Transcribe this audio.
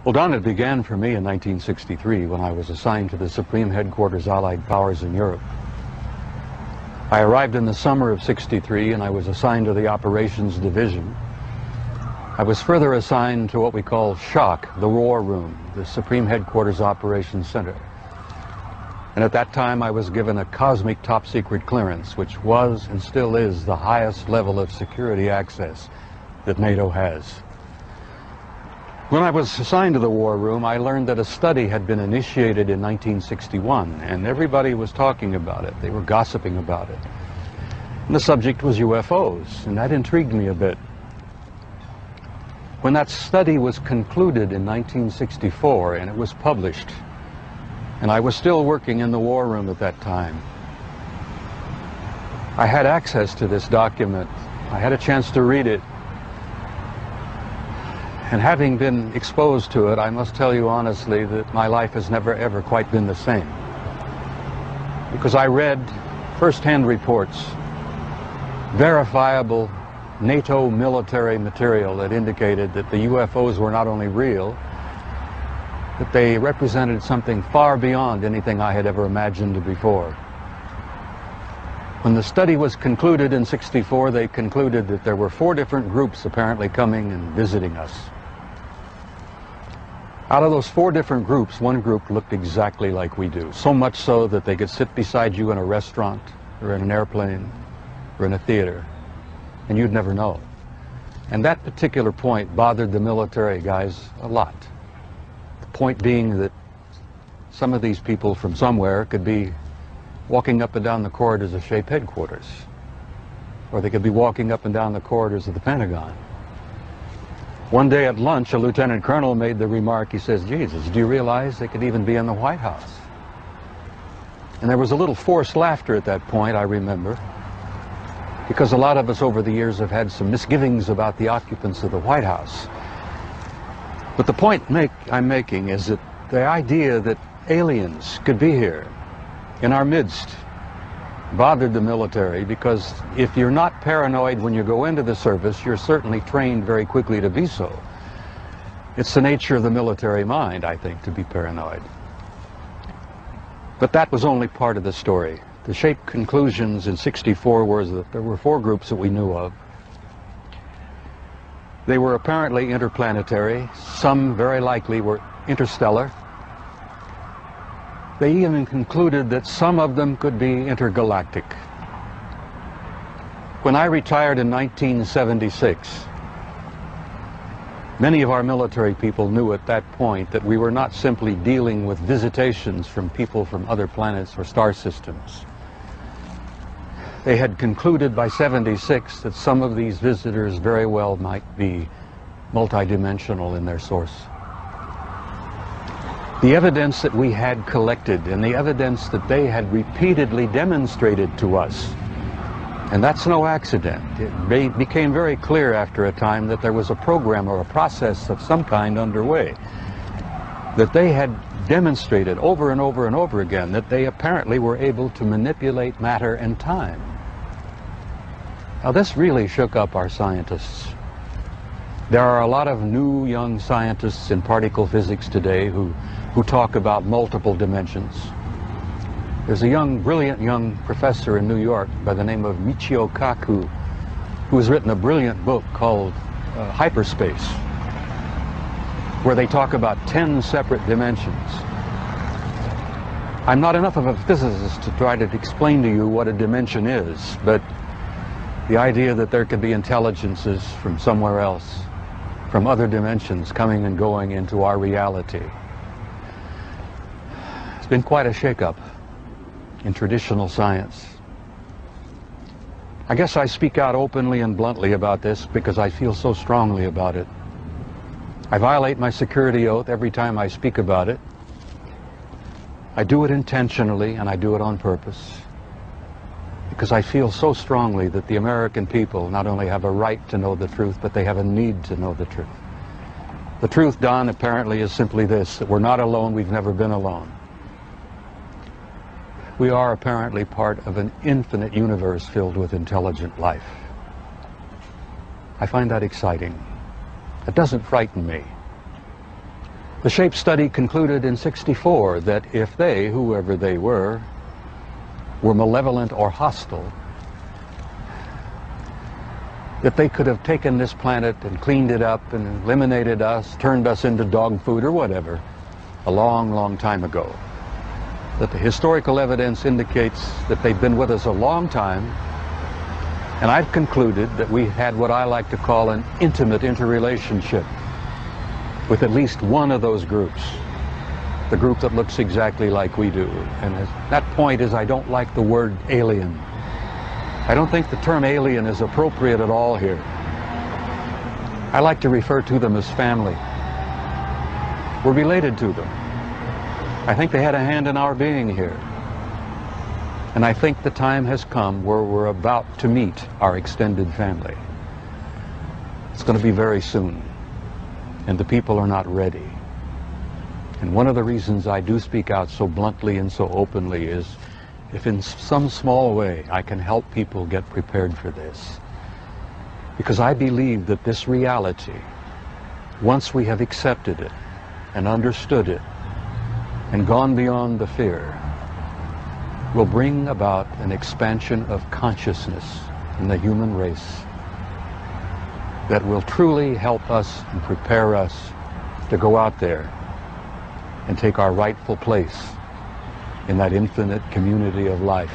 Well, Don, it began for me in 1963 when I was assigned to the Supreme Headquarters Allied Powers in Europe. I arrived in the summer of '63 and I was assigned to the Operations Division. I was further assigned to what we call SHOC, the War Room, the Supreme Headquarters Operations Center. And at that time I was given a cosmic top secret clearance, which was and still is the highest level of security access that NATO has. When I was assigned to the War Room, I learned that a study had been initiated in 1961, and everybody was talking about it. They were gossiping about it. And the subject was UFOs, and that intrigued me a bit. When that study was concluded in 1964, and it was published, and I was still working in the War Room at that time, I had access to this document. I had a chance to read it. And having been exposed to it, I must tell you honestly that my life has never ever quite been the same. Because I read first-hand reports, verifiable NATO military material that indicated that the UFOs were not only real, that they represented something far beyond anything I had ever imagined before. When the study was concluded in '64, they concluded that there were 4 different groups apparently coming and visiting us. Out of those 4 different groups, one group looked exactly like we do, so much so that they could sit beside you in a restaurant or in an airplane or in a theater, and you'd never know. And that particular point bothered the military guys a lot. The point being that some of these people from somewhere could be walking up and down the corridors of SHAPE headquarters, or they could be walking up and down the corridors of the Pentagon. One day at lunch, a lieutenant colonel made the remark, he says, "Jesus, do you realize they could even be in the White House?" And there was a little forced laughter at that point, I remember, because a lot of us over the years have had some misgivings about the occupants of the White House. But the point I'm making is that the idea that aliens could be here in our midst bothered the military, because if you're not paranoid when you go into the service, you're certainly trained very quickly to be so. It's the nature of the military mind, I think, to be paranoid. But that was only part of the story. The SHAPE conclusions in '64 were that there were 4 groups that we knew of. They were apparently interplanetary. Some very likely were interstellar. They even concluded that some of them could be intergalactic. When I retired in 1976, many of our military people knew at that point that we were not simply dealing with visitations from people from other planets or star systems. They had concluded by '76 that some of these visitors very well might be multidimensional in their source. The evidence that we had collected and the evidence that they had repeatedly demonstrated to us, and that's no accident. It became very clear after a time that there was a program or a process of some kind underway, that they had demonstrated over and over and over again that they apparently were able to manipulate matter and time. Now this really shook up our scientists. There are a lot of new young scientists in particle physics today who talk about multiple dimensions. There's a brilliant young professor in New York by the name of Michio Kaku, who has written a brilliant book called Hyperspace, where they talk about 10 separate dimensions. I'm not enough of a physicist to try to explain to you what a dimension is, but the idea that there could be intelligences from somewhere else, from other dimensions, coming and going into our reality. It's been quite a shakeup in traditional science. I guess I speak out openly and bluntly about this because I feel so strongly about it. I violate my security oath every time I speak about it. I do it intentionally and I do it on purpose, because I feel so strongly that the American people not only have a right to know the truth, but they have a need to know the truth. The truth, Don, apparently is simply this, that we're not alone, we've never been alone. We are apparently part of an infinite universe filled with intelligent life. I find that exciting. It doesn't frighten me. The SHAPE study concluded in '64 that if they, whoever they were malevolent or hostile, that they could have taken this planet and cleaned it up and eliminated us, turned us into dog food or whatever, a long, long time ago. That the historical evidence indicates that they've been with us a long time, and I've concluded that we had what I like to call an intimate interrelationship with at least one of those groups, the group that looks exactly like we do. And that point is, I don't like the word alien. I don't think the term alien is appropriate at all here. I like to refer to them as family. We're related to them. I think they had a hand in our being here. And I think the time has come where we're about to meet our extended family. It's going to be very soon, and the people are not ready. And one of the reasons I do speak out so bluntly and so openly is if in some small way I can help people get prepared for this. Because I believe that this reality, once we have accepted it and understood it and gone beyond the fear, will bring about an expansion of consciousness in the human race that will truly help us and prepare us to go out there and take our rightful place in that infinite community of life.